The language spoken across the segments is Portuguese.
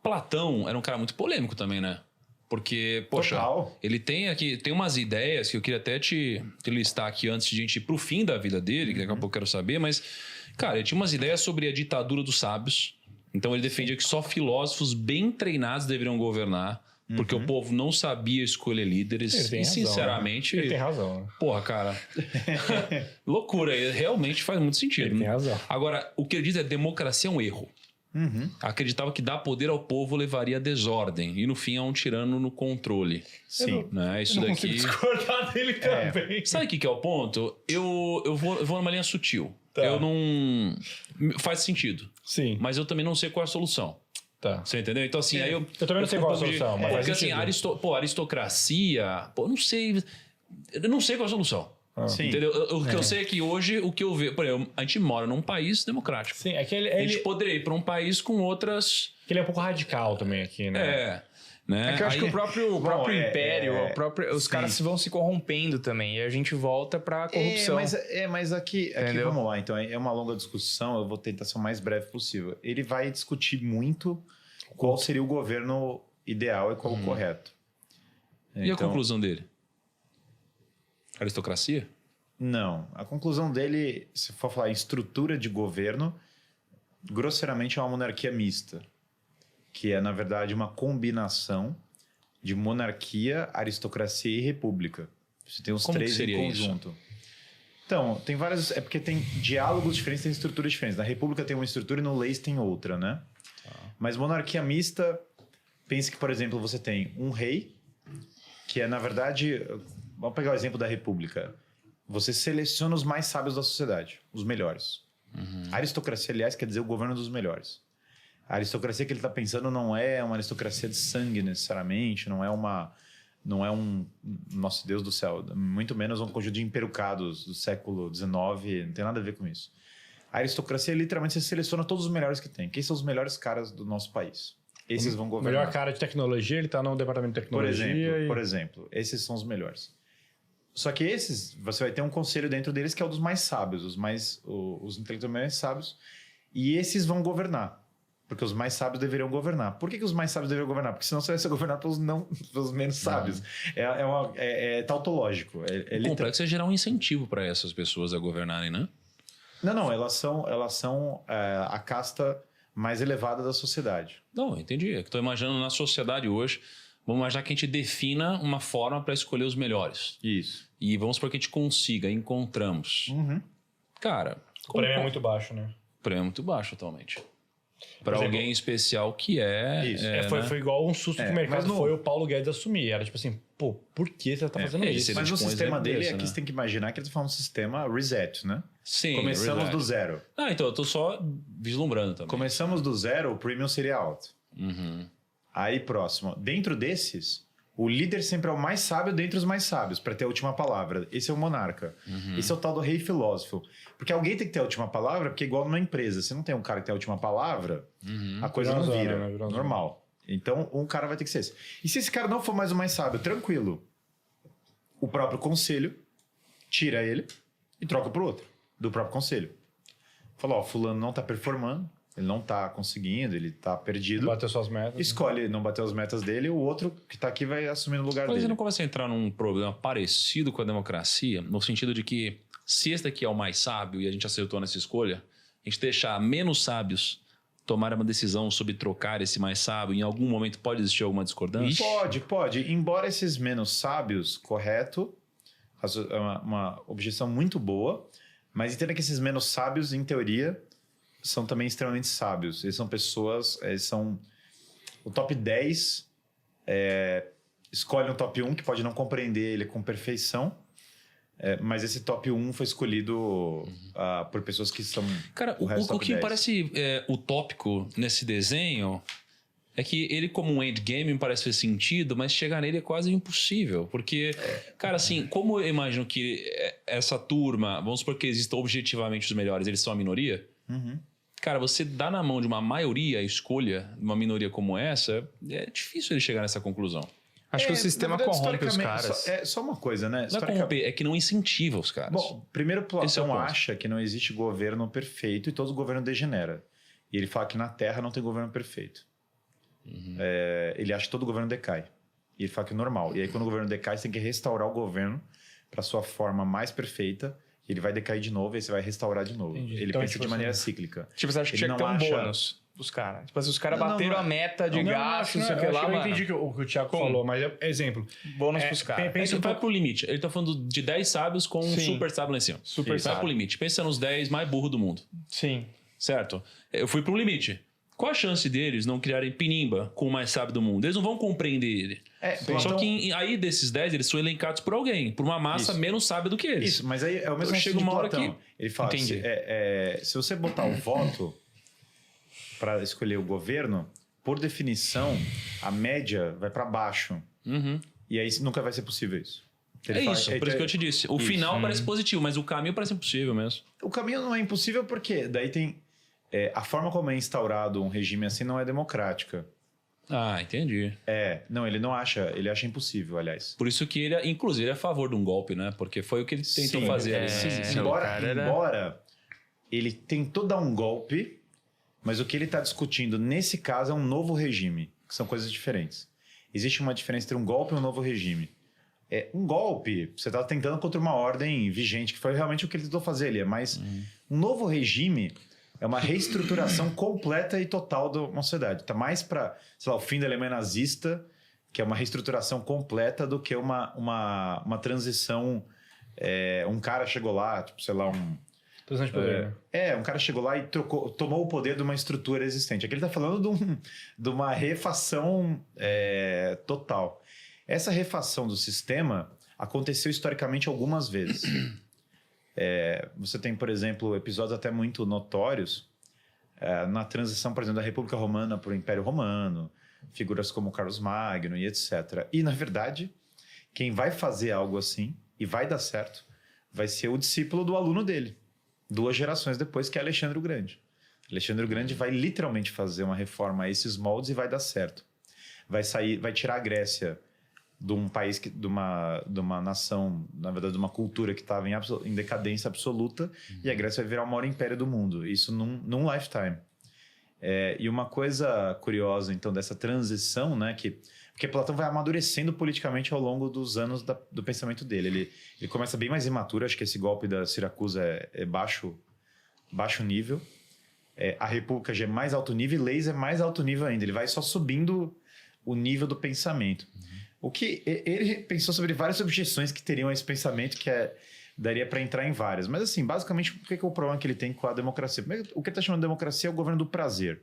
Platão era um cara muito polêmico também, né? Porque, poxa, ele tem umas ideias que eu queria até te listar aqui antes de a gente ir pro fim da vida dele, que daqui a pouco eu quero saber, mas, cara, ele tinha umas ideias sobre a ditadura dos sábios. Então ele defendia que só filósofos bem treinados deveriam governar, porque o povo não sabia escolher líderes. E, sinceramente... Ele tem razão. Porra, cara. Loucura. Realmente faz muito sentido. Ele tem razão. Agora, o que ele diz é democracia é um erro. Acreditava que dar poder ao povo levaria à desordem e no fim a um tirano no controle. Sim. Né? Isso não daqui. Discordar dele também. Sabe o que é o ponto? Eu vou numa linha sutil. Tá. Eu não. Faz sentido. Sim. Mas eu também não sei qual é a solução. Tá. Você entendeu? Então, assim, aí eu também não sei qual é a solução, mas porque assim, aristocracia. Não sei. Eu não sei qual é a solução. Sim. Entendeu? O que eu sei é que hoje, o que eu vejo... Por exemplo, a gente mora num país democrático. Sim, é que a gente poderia ir para um país com outras... Que ele é um pouco radical também aqui, né? Né? É que eu acho que o próprio império, os caras vão se corrompendo também. E a gente volta pra corrupção. Mas aqui vamos lá. Então, é uma longa discussão. Eu vou tentar ser o mais breve possível. Ele vai discutir muito qual seria o governo ideal e qual o correto. E a conclusão dele? Aristocracia? Não. A conclusão dele, se for falar em estrutura de governo, grosseiramente é uma monarquia mista, que é, na verdade, uma combinação de monarquia, aristocracia e república. Você tem os três em conjunto. Isso? Então, tem várias... É porque tem diálogos diferentes, tem estruturas diferentes. Na república tem uma estrutura e no leis tem outra, né? Mas monarquia mista, pense que, por exemplo, você tem um rei, que é, na verdade... Vamos pegar o exemplo da república. Você seleciona os mais sábios da sociedade, os melhores. A aristocracia, aliás, quer dizer o governo dos melhores. A aristocracia que ele está pensando não é uma aristocracia de sangue, necessariamente, não é um nosso Deus do céu, muito menos um conjunto de emperucados do século XIX, não tem nada a ver com isso. A aristocracia, literalmente, você seleciona todos os melhores que tem. Quem são os melhores caras do nosso país? Esses vão governar. O melhor cara de tecnologia, ele está no departamento de tecnologia. Por exemplo, esses são os melhores. Só que esses, você vai ter um conselho dentro deles que é o dos mais sábios, os intelectuais mais sábios, e esses vão governar, porque os mais sábios deveriam governar. Por que os mais sábios deveriam governar? Porque senão você vai ser governado pelos menos sábios. É tautológico. O complexo é gerar um incentivo para essas pessoas a governarem, né? Não, elas são a casta mais elevada da sociedade. Não, entendi. É que estou imaginando na sociedade hoje, vamos imaginar que a gente defina uma forma para escolher os melhores. Isso. E vamos para que a gente consiga, encontramos. Cara... O prêmio é muito baixo, né? O prêmio é muito baixo atualmente. Para alguém especial que é... Isso. Foi igual um susto que o mercado foi o Paulo Guedes assumir. Era tipo assim, pô, por que você tá fazendo isso? Mas o sistema dele aqui, você tem que imaginar que ele tá falando um sistema reset, né? Sim, começamos do zero. Então eu tô só vislumbrando também. Começamos do zero, o premium seria alto. Aí, próximo. Dentro desses, o líder sempre é o mais sábio dentre os mais sábios, para ter a última palavra. Esse é o monarca. Esse é o tal do rei filósofo. Porque alguém tem que ter a última palavra, porque é igual numa empresa. Se não tem um cara que tem a última palavra, a coisa não vira. Normal. Então, um cara vai ter que ser esse. E se esse cara não for mais o mais sábio, tranquilo. O próprio conselho tira ele e troca pro outro, do próprio conselho. Fala, fulano não tá performando. Ele não tá conseguindo, ele tá perdido. Não bateu suas metas. Escolhe não bater as metas dele, o outro que tá aqui vai assumir no lugar dele. Mas você não começa a entrar num problema parecido com a democracia, no sentido de que se esse daqui é o mais sábio e a gente acertou nessa escolha, a gente deixar menos sábios tomarem uma decisão sobre trocar esse mais sábio, em algum momento pode existir alguma discordância? Pode. Embora esses menos sábios, correto, é uma objeção muito boa, mas entenda que esses menos sábios, em teoria... são também extremamente sábios. Eles são pessoas... Eles são... O top 10 escolhe um top 1 que pode não compreender ele com perfeição, mas esse top 1 foi escolhido por pessoas que são... Cara, o que 10. Parece utópico nesse desenho é que ele, como um endgame, me parece ter sentido, mas chegar nele é quase impossível. Porque, cara, assim, como eu imagino que essa turma... Vamos supor que existam objetivamente os melhores, eles são a minoria... Cara, você dá na mão de uma maioria a escolha de uma minoria como essa, é difícil ele chegar nessa conclusão. Acho que o sistema corrompe os caras. Só uma coisa, né? Não é corromper, é que não incentiva os caras. Bom, primeiro Platão acha que não existe governo perfeito e todo governo degenera. E ele fala que na Terra não tem governo perfeito. ele acha que todo governo decai. E ele fala que é normal. E aí, quando o governo decai, você tem que restaurar o governo para sua forma mais perfeita. E ele vai decair de novo e aí você vai restaurar de novo. Entendi. Ele Então, pensa tipo de maneira assim, cíclica. Tipo, você acha que Ele tinha que ter não um acha- bônus dos caras? Tipo, se os caras bateram a meta de gasto, não sei o que eu lá, acho que eu mano. entendi o que o Thiago falou, mas exemplo. Bônus pros caras. Pensa Ele um vai pouco. pro limite. Ele tá falando de 10 sábios com um Sim. super sábio lá em cima. Super Vai sábio. pro limite. Pensa nos 10 mais burros do mundo. Sim. Certo? Eu fui pro limite. Qual a chance deles não criarem pinimba com o mais sábio do mundo? Eles não vão compreender ele. Só que aí desses 10, eles são elencados por alguém, por uma massa menos sábia do que eles. Isso, mas aí é o mesmo Então, chega de uma hora Platão. que- Ele fala que Entendi. se você botar o voto para escolher o governo, por definição, a média vai para baixo. E aí nunca vai ser possível isso. Ele É fala- isso, por isso que eu te disse. O final parece positivo, mas o caminho parece impossível mesmo. O caminho não é impossível porque daí tem... a forma como é instaurado um regime assim não é democrática. Ah, entendi. Não, ele não acha... Ele acha impossível, aliás. Por isso que ele, inclusive, ele é a favor de um golpe, né? Porque foi o que ele tentou Sim, fazer. Embora ele tentou dar um golpe, mas o que ele está discutindo nesse caso é um novo regime, que são coisas diferentes. Existe uma diferença entre um golpe e um novo regime. Um golpe, você está tentando contra uma ordem vigente, que foi realmente o que ele tentou fazer ali. Mas um novo regime é uma reestruturação completa e total de uma sociedade. Está mais para, sei lá, o fim da Alemanha nazista, que é uma reestruturação completa, do que uma transição. Um cara chegou lá, tipo, sei lá, Transição de poder, né? um cara chegou lá e tomou o poder de uma estrutura existente. Aqui ele está falando de uma refação total. Essa refação do sistema aconteceu historicamente algumas vezes. Você tem, por exemplo, episódios até muito notórios na transição, por exemplo, da República Romana para o Império Romano, figuras como Carlos Magno e etc. E, na verdade, quem vai fazer algo assim e vai dar certo vai ser o discípulo do aluno dele, 2 gerações depois, que é Alexandre o Grande. Alexandre o Grande vai literalmente fazer uma reforma a esses moldes e vai dar certo. Vai tirar a Grécia de um país, de uma nação, na verdade, de uma cultura que estava em decadência absoluta, e a Grécia vai virar o maior império do mundo. Isso num lifetime. E uma coisa curiosa, então, dessa transição, né, porque Platão vai amadurecendo politicamente ao longo dos anos do pensamento dele. Ele começa bem mais imaturo, acho que esse golpe da Siracusa é baixo nível. A República já é mais alto nível e Leis é mais alto nível ainda. Ele vai só subindo o nível do pensamento. O que ele pensou sobre várias objeções que teriam a esse pensamento, que daria para entrar em várias. Mas, assim, basicamente, o que é o problema que ele tem com a democracia? O que ele está chamando de democracia é o governo do prazer.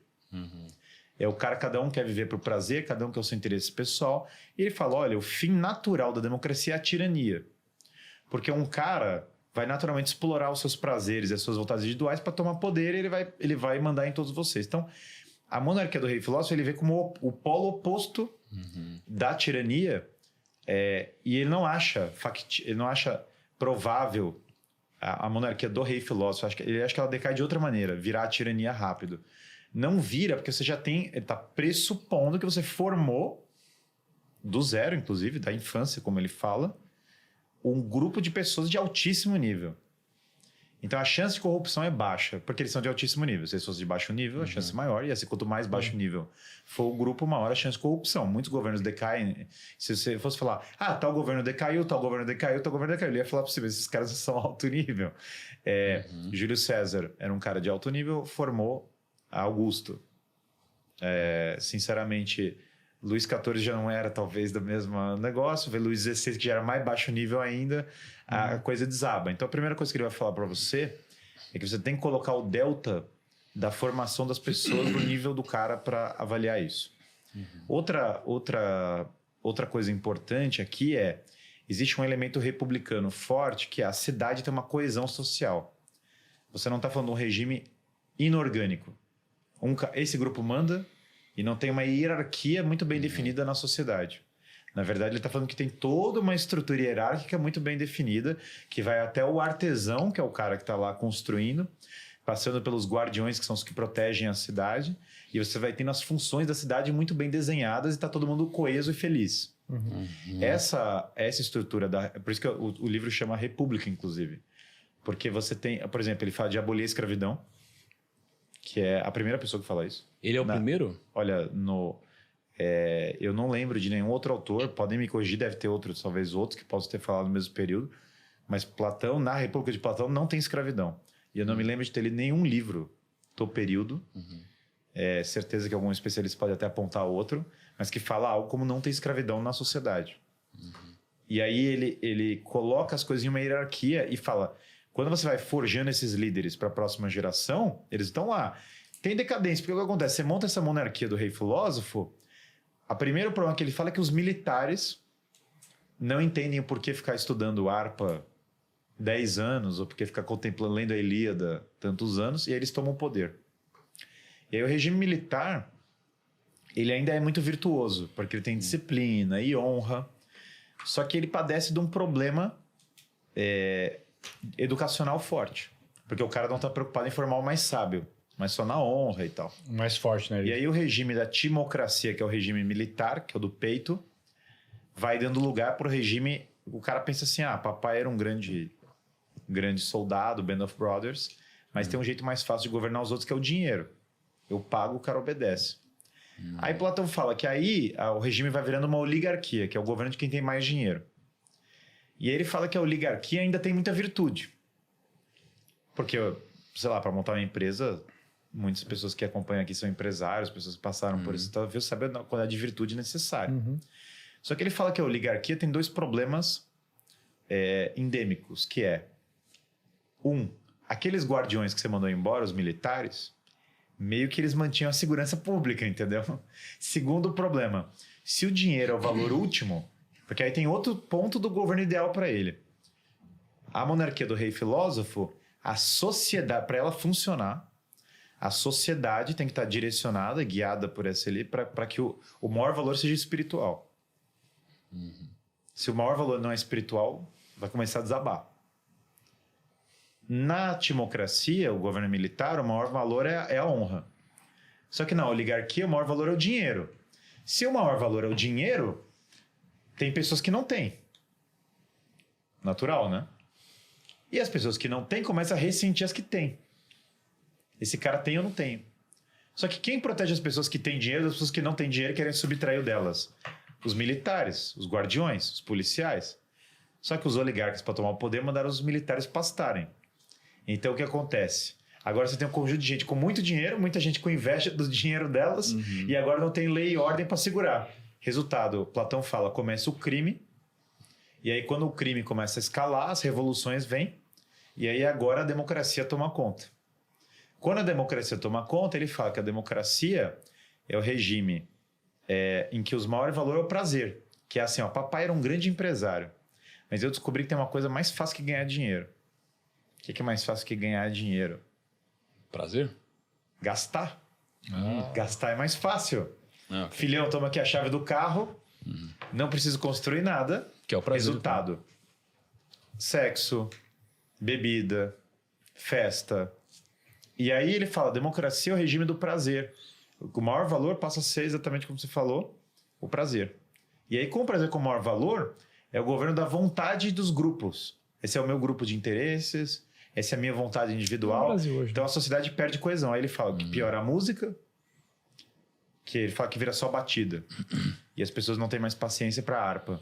O cara, cada um quer viver para o prazer, cada um quer o seu interesse pessoal. E ele fala, olha, o fim natural da democracia é a tirania. Porque um cara vai naturalmente explorar os seus prazeres e as suas vontades individuais para tomar poder, e ele vai mandar em todos vocês. Então, a monarquia do rei filósofo, ele vê como o polo oposto da tirania, e ele não acha provável a monarquia do rei filósofo. Ele acha que ela decai de outra maneira, virar a tirania rápido. Não vira, porque você já tem... Ele está pressupondo que você formou, do zero, inclusive, da infância, como ele fala, um grupo de pessoas de altíssimo nível. Então, a chance de corrupção é baixa, porque eles são de altíssimo nível. Se eles fossem de baixo nível, a chance é maior. E assim, quanto mais baixo nível for o grupo, maior a chance de corrupção. Muitos governos decaem. Se você fosse falar, tal governo decaiu, tal governo decaiu, tal governo decaiu, ele ia falar para você, esses caras são alto nível. Júlio César era um cara de alto nível, formou Augusto. Sinceramente, Luís XIV já não era talvez do mesmo negócio, veio Luís XVI, que já era mais baixo nível ainda, a coisa desaba. Então a primeira coisa que ele vai falar para você é que você tem que colocar o delta da formação das pessoas no nível do cara para avaliar isso. Outra coisa importante aqui existe um elemento republicano forte, que é a cidade tem uma coesão social. Você não está falando de um regime inorgânico. Esse grupo manda e não tem uma hierarquia muito bem definida na sociedade. Na verdade, ele está falando que tem toda uma estrutura hierárquica muito bem definida, que vai até o artesão, que é o cara que está lá construindo, passando pelos guardiões, que são os que protegem a cidade, e você vai tendo as funções da cidade muito bem desenhadas e está todo mundo coeso e feliz. Essa estrutura, por isso que o livro chama República, inclusive. Porque você tem, por exemplo, ele fala de abolir a escravidão, que é a primeira pessoa que fala isso. Ele é o primeiro? Olha, Eu não lembro de nenhum outro autor, podem me corrigir, deve ter outros, talvez outros que possam ter falado no mesmo período, mas Platão, na República de Platão, não tem escravidão. E eu não me lembro de ter lido nenhum livro do período, certeza que algum especialista pode até apontar outro, mas que fala algo como não ter escravidão na sociedade. E aí ele coloca as coisas em uma hierarquia e fala, quando você vai forjando esses líderes para a próxima geração, eles estão lá. Tem decadência, porque o que acontece? Você monta essa monarquia do rei filósofo, o primeiro problema que ele fala é que os militares não entendem o porquê ficar estudando harpa 10 anos, ou porque ficar contemplando, lendo a Ilíada tantos anos, e aí eles tomam o poder. E aí o regime militar, ele ainda é muito virtuoso, porque ele tem disciplina e honra, só que ele padece de um problema educacional forte, porque o cara não está preocupado em formar o mais sábio, mas só na honra e tal. Mais forte, né? E aí o regime da timocracia, que é o regime militar, que é o do peito, vai dando lugar para o regime... O cara pensa assim, papai era um grande soldado, Band of Brothers, mas tem um jeito mais fácil de governar os outros, que é o dinheiro. Eu pago, o cara obedece. Aí Platão fala que aí o regime vai virando uma oligarquia, que é o governo de quem tem mais dinheiro. E aí ele fala que a oligarquia ainda tem muita virtude. Porque, sei lá, para montar uma empresa... Muitas pessoas que acompanham aqui são empresários, pessoas que passaram por isso, talvez saber a quantidade de virtude necessária. Só que ele fala que a oligarquia tem 2 problemas endêmicos, que é... aqueles guardiões que você mandou embora, os militares, meio que eles mantinham a segurança pública, entendeu? Segundo problema, se o dinheiro é o valor último, porque aí tem outro ponto do governo ideal para ele. A monarquia do rei filósofo, a sociedade, para ela funcionar, a sociedade tem que estar direcionada, guiada por essa ali, para que o maior valor seja espiritual. Se o maior valor não é espiritual, vai começar a desabar. Na timocracia, o governo militar, o maior valor é a honra. Só que na oligarquia, o maior valor é o dinheiro. Se o maior valor é o dinheiro, tem pessoas que não têm. Natural, né? E as pessoas que não têm começam a ressentir as que têm. Esse cara tem ou não tem. Só que quem protege as pessoas que têm dinheiro das pessoas que não têm dinheiro e querem subtrair o delas? Os militares, os guardiões, os policiais. Só que os oligarcas, para tomar o poder, mandaram os militares pastarem. Então, o que acontece? Agora você tem um conjunto de gente com muito dinheiro, muita gente com inveja do dinheiro delas, e agora não tem lei e ordem para segurar. Resultado, Platão fala, começa o crime, e aí quando o crime começa a escalar, as revoluções vêm, e aí agora a democracia toma conta. Quando a democracia toma conta, ele fala que a democracia é o regime em que os maiores valores é o prazer. Que é assim, papai era um grande empresário, mas eu descobri que tem uma coisa mais fácil que ganhar dinheiro. O que é mais fácil que ganhar dinheiro? Prazer? Gastar. Gastar é mais fácil. Okay. Filhão, toma aqui a chave do carro, não preciso construir nada. Que é o prazer. Resultado. Sexo, bebida, festa... E aí ele fala, democracia é o regime do prazer. O maior valor passa a ser exatamente como você falou, o prazer. E aí com o prazer como maior valor, é o governo da vontade dos grupos. Esse é o meu grupo de interesses, essa é a minha vontade individual. Brasil hoje, então a sociedade perde coesão. Aí ele fala que piora a música, que ele fala que vira só batida. E as pessoas não têm mais paciência para harpa.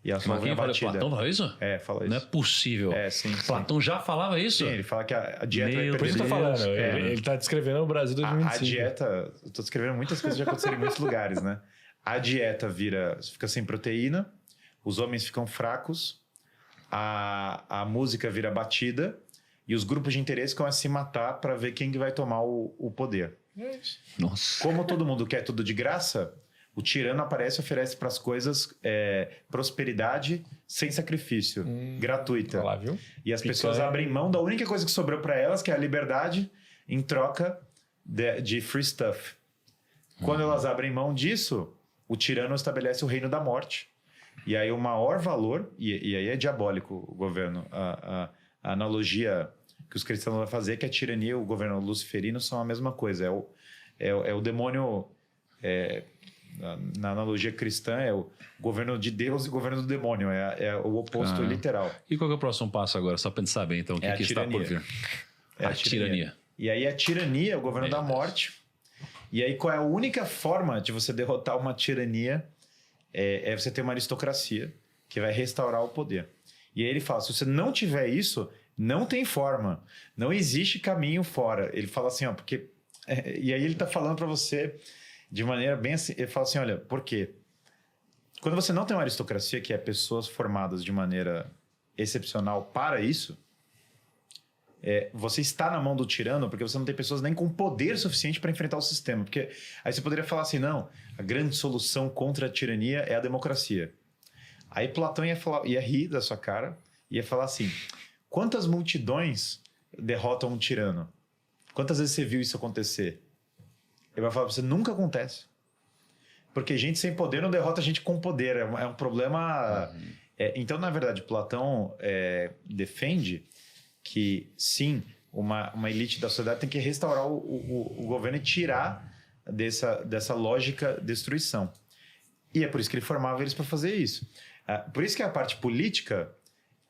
E a Mas quem fala? Platão fala isso? Fala isso. Não é possível. Sim. Platão já falava isso? Sim, ele fala que a dieta vai perder. Por isso que eu tô falando. Ele tá descrevendo o Brasil 2025. A dieta... Eu tô descrevendo muitas coisas que já aconteceram em muitos lugares, né? A dieta fica sem proteína, os homens ficam fracos, a música vira batida e os grupos de interesse começam a se matar para ver quem vai tomar o poder. Nossa. Como todo mundo quer tudo de graça... O tirano aparece e oferece para as coisas prosperidade sem sacrifício, gratuita. Lá, viu? E as pessoas abrem mão da única coisa que sobrou para elas, que é a liberdade, em troca de free stuff. Quando elas abrem mão disso, o tirano estabelece o reino da morte. E aí o maior valor, e aí é diabólico o governo, a analogia que os cristãos vão fazer, que a tirania e o governo luciferino são a mesma coisa. É o demônio... Na analogia cristã, é o governo de Deus e o governo do demônio. É o oposto literal. E qual que é o próximo passo agora? Só para gente saber, então, o que está por vir. A tirania. E aí a tirania, o governo da morte. E aí, qual é a única forma de você derrotar uma tirania? É você ter uma aristocracia que vai restaurar o poder. E aí ele fala, se você não tiver isso, não tem forma. Não existe caminho fora. Ele fala assim, ó, porque... e aí ele tá falando para você de maneira bem assim... Ele fala assim, olha, por quê? Quando você não tem uma aristocracia, que é pessoas formadas de maneira excepcional para isso, você está na mão do tirano porque você não tem pessoas nem com poder suficiente para enfrentar o sistema. Porque aí você poderia falar assim, não, a grande solução contra a tirania é a democracia. Aí Platão ia rir da sua cara, ia falar assim, quantas multidões derrotam um tirano? Quantas vezes você viu isso acontecer? Ele vai falar pra você, nunca acontece. Porque gente sem poder não derrota gente com poder. É um problema... então, na verdade, Platão defende que, sim, uma elite da sociedade tem que restaurar o governo e tirar dessa lógica destruição. E é por isso que ele formava eles para fazer isso. Por isso que a parte política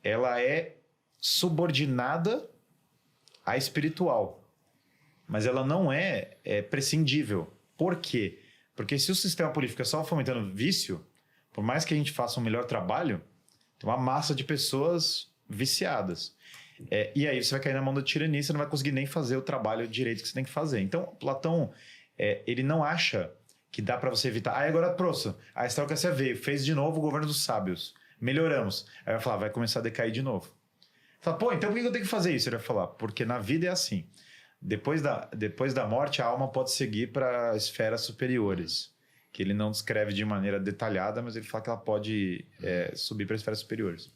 ela é subordinada à espiritual. Mas ela não é prescindível. Por quê? Porque se o sistema político fica só fomentando vício, por mais que a gente faça um melhor trabalho, tem uma massa de pessoas viciadas. E aí você vai cair na mão da tirania, você não vai conseguir nem fazer o trabalho direito que você tem que fazer. Então, Platão, ele não acha que dá para você evitar. Agora, próximo, a aristocracia veio, fez de novo o governo dos sábios. Melhoramos. Aí vai falar, vai começar a decair de novo. Fala, pô, então por que eu tenho que fazer isso? Ele vai falar, porque na vida é assim. Depois da morte, a alma pode seguir para esferas superiores. Que ele não descreve de maneira detalhada, mas ele fala que ela pode subir para esferas superiores.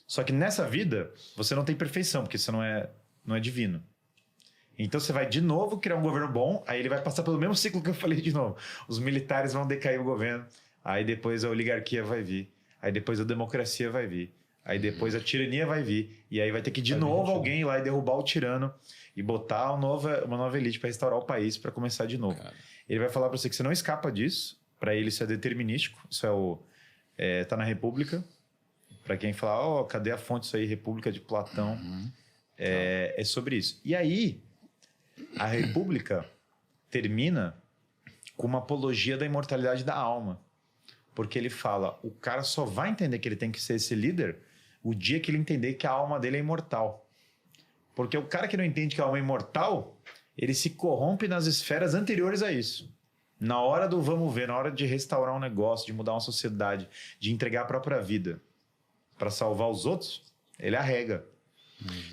Só que nessa vida, você não tem perfeição, porque você não é divino. Então você vai de novo criar um governo bom, aí ele vai passar pelo mesmo ciclo que eu falei de novo. Os militares vão decair o governo, aí depois a oligarquia vai vir, aí depois a democracia vai vir, aí depois a tirania vai vir, e aí vai ter que de novo alguém ir lá e derrubar o tirano e botar uma nova elite para restaurar o país, para começar de novo. Cara. Ele vai falar para você que você não escapa disso, para ele isso é determinístico, isso tá na República. Para quem fala, cadê a fonte disso aí, República de Platão? É sobre isso. E aí, a República termina com uma apologia da imortalidade da alma. Porque ele fala, o cara só vai entender que ele tem que ser esse líder o dia que ele entender que a alma dele é imortal. Porque o cara que não entende que a alma é imortal, ele se corrompe nas esferas anteriores a isso. Na hora do vamos ver, na hora de restaurar um negócio, de mudar uma sociedade, de entregar a própria vida para salvar os outros, ele arrega.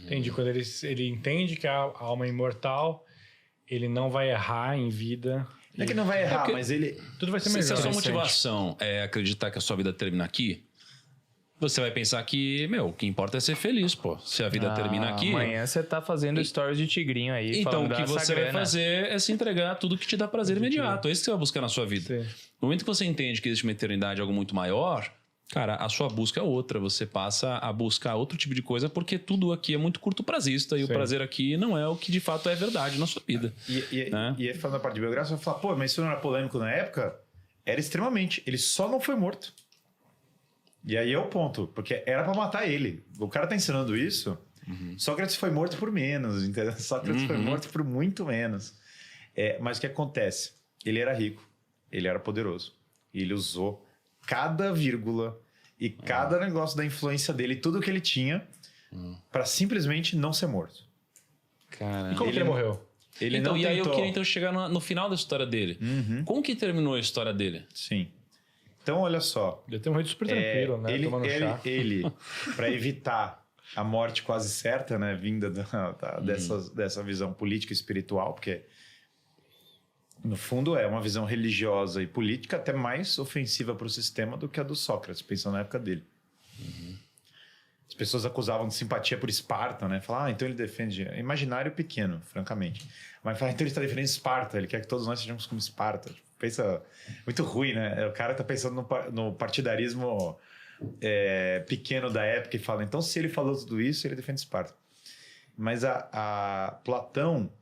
Entendi. Quando ele entende que a alma é imortal, ele não vai errar em vida. Não é que não vai errar, mas ele... Tudo vai ser melhor. Se a sua motivação é acreditar que a sua vida termina aqui, você vai pensar que, o que importa é ser feliz, pô. Se a vida termina aqui... Amanhã você tá fazendo stories de tigrinho aí. Então, o que você vai fazer é se entregar a tudo que te dá prazer imediato. É isso que você vai buscar na sua vida. Sim. No momento que você entende que existe uma eternidade, algo muito maior... Cara, a sua busca é outra, você passa a buscar outro tipo de coisa porque tudo aqui é muito curto prazista e o prazer aqui não é o que de fato é verdade na sua vida. E aí, falando da parte biográfica, você vai falar, mas isso não era polêmico na época? Era extremamente. Ele só não foi morto. E aí é o ponto, porque era pra matar ele. O cara tá ensinando isso, Sócrates foi morto por menos, entendeu? Sócrates foi morto por muito menos. Mas o que acontece? Ele era rico, ele era poderoso, e ele usou cada vírgula e cada negócio da influência dele, tudo que ele tinha, para simplesmente não ser morto. Caramba. E como que ele morreu? Ele não e aí tentou. eu queria chegar no final da história dele. Como que terminou a história dele? Sim. Então, olha só. Ele tem um jeito super tranquilo, né? Tomando chá. Ele para evitar a morte quase certa, né? Vinda dessa visão política e espiritual, porque no fundo é uma visão religiosa e política até mais ofensiva para o sistema do que a do Sócrates, pensando na época dele. As pessoas acusavam de simpatia por Esparta, né? Falavam, então ele defende... Imaginário pequeno, francamente. Mas então ele está defendendo Esparta, ele quer que todos nós sejamos como Esparta. Pensa... Muito ruim, né? O cara está pensando no partidarismo pequeno da época e fala, então se ele falou tudo isso, ele defende Esparta. Mas a Platão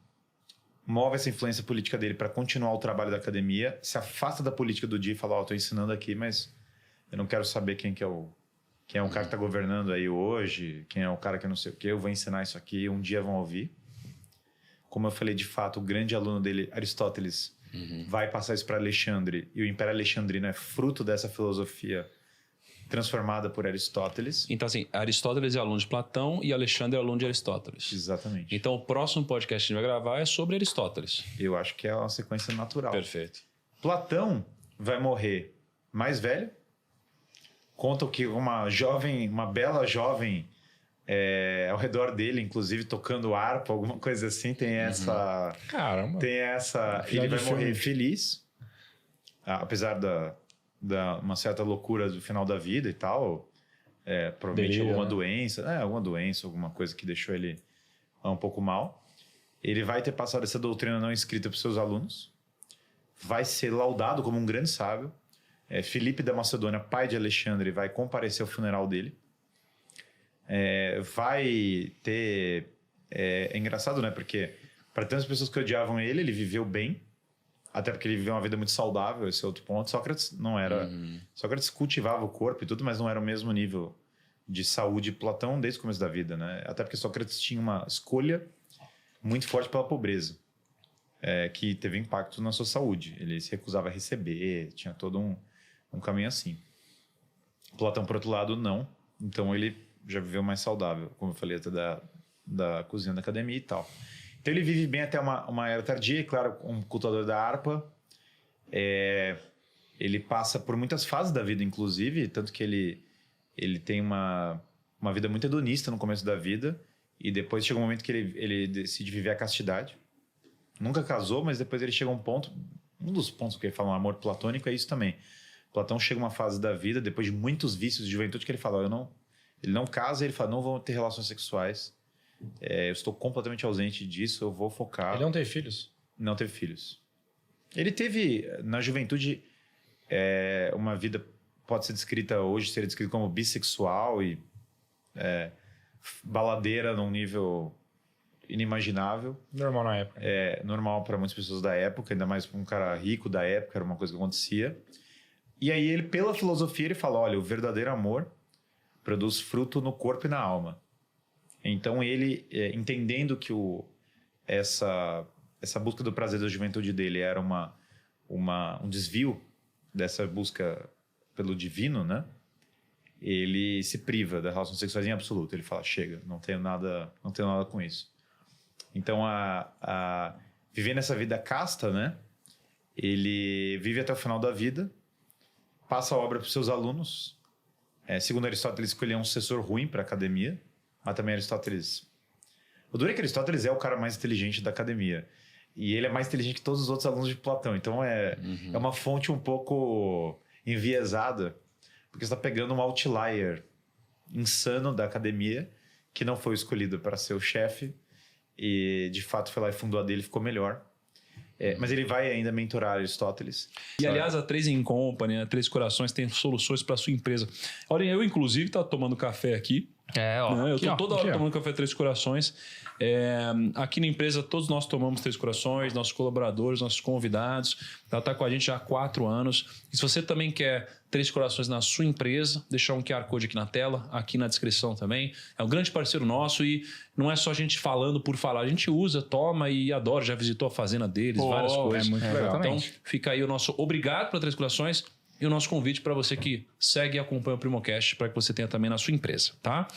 move essa influência política dele para continuar o trabalho da academia, se afasta da política do dia e fala, estou ensinando aqui, mas eu não quero saber quem é o cara que está governando aí hoje, quem é o cara que não sei o quê, eu vou ensinar isso aqui, um dia vão ouvir. como eu falei, de fato, o grande aluno dele, Aristóteles, vai passar isso para Alexandre, e o Império Alexandrino é fruto dessa filosofia transformada por Aristóteles. Então, assim, Aristóteles é aluno de Platão e Alexandre é aluno de Aristóteles. Exatamente. Então, o próximo podcast que a gente vai gravar é sobre Aristóteles. Eu acho que é uma sequência natural. Perfeito. Platão vai morrer mais velho. Contam que uma bela jovem ao redor dele, inclusive tocando harpa, alguma coisa assim, tem essa... Caramba. Tem essa... Ele vai morrer feliz, apesar da uma certa loucura do final da vida e tal. Provavelmente alguma doença, alguma coisa que deixou ele um pouco mal. Ele vai ter passado essa doutrina não escrita para os seus alunos. Vai ser laudado como um grande sábio. Filipe da Macedônia, pai de Alexandre, vai comparecer ao funeral dele. Vai ter... É engraçado, né? Porque para tantas pessoas que odiavam ele viveu bem. Até porque ele viveu uma vida muito saudável, esse é outro ponto. Sócrates não era... Sócrates cultivava o corpo e tudo, mas não era o mesmo nível de saúde de Platão desde o começo da vida, né? Até porque Sócrates tinha uma escolha muito forte pela pobreza, que teve impacto na sua saúde. Ele se recusava a receber, tinha todo um caminho assim. Platão, por outro lado, não. Então ele já viveu mais saudável, como eu falei, até da cozinha da academia e tal. Então ele vive bem até uma era tardia, e claro, um cultuador da harpa. Ele passa por muitas fases da vida, inclusive, tanto que ele tem uma vida muito hedonista no começo da vida, e depois chega um momento que ele decide viver a castidade. Nunca casou, mas depois ele chega a um dos pontos que ele fala, um amor platônico, é isso também. Platão chega a uma fase da vida, depois de muitos vícios de juventude, que ele fala, ele não casa, ele fala, não vou ter relações sexuais, eu estou completamente ausente disso, eu vou focar... Ele não teve filhos? Não teve filhos. Ele teve, na juventude, uma vida, pode ser descrita hoje, seria descrita como bissexual e baladeira num nível inimaginável. Normal na época. Normal para muitas pessoas da época, ainda mais para um cara rico da época, era uma coisa que acontecia. E aí ele, pela filosofia, ele fala, olha, o verdadeiro amor produz fruto no corpo e na alma. Então ele, entendendo que essa busca do prazer da juventude dele era um desvio dessa busca pelo divino, né? Ele se priva da relação sexual em absoluto. Ele fala, chega, não tenho nada com isso. Então, vivendo essa vida casta, né? Ele vive até o final da vida, passa a obra para os seus alunos. Segundo Aristóteles, escolheu um sucessor ruim para a academia, mas também Aristóteles... O duro é que Aristóteles é o cara mais inteligente da academia. E ele é mais inteligente que todos os outros alunos de Platão. Então é uma fonte um pouco enviesada, porque você está pegando um outlier insano da academia, que não foi escolhido para ser o chefe, e de fato foi lá e fundou a dele, ficou melhor. Mas ele vai ainda mentorar Aristóteles. E aliás, a Três in Company, a Três Corações, tem soluções para sua empresa. Olha, eu inclusive estou tomando café aqui. Eu estou toda hora tomando café Três Corações. Aqui na empresa, todos nós tomamos Três Corações, nossos colaboradores, nossos convidados. Ela está com a gente já há 4 anos. E se você também quer Três Corações na sua empresa, deixar um QR Code aqui na tela, aqui na descrição também. É um grande parceiro nosso e não é só a gente falando por falar. A gente usa, toma e adora. Já visitou a fazenda deles, várias coisas. É muito legal. Então, fica aí o nosso obrigado para Três Corações e o nosso convite para você que segue e acompanha o Primocast para que você tenha também na sua empresa, tá?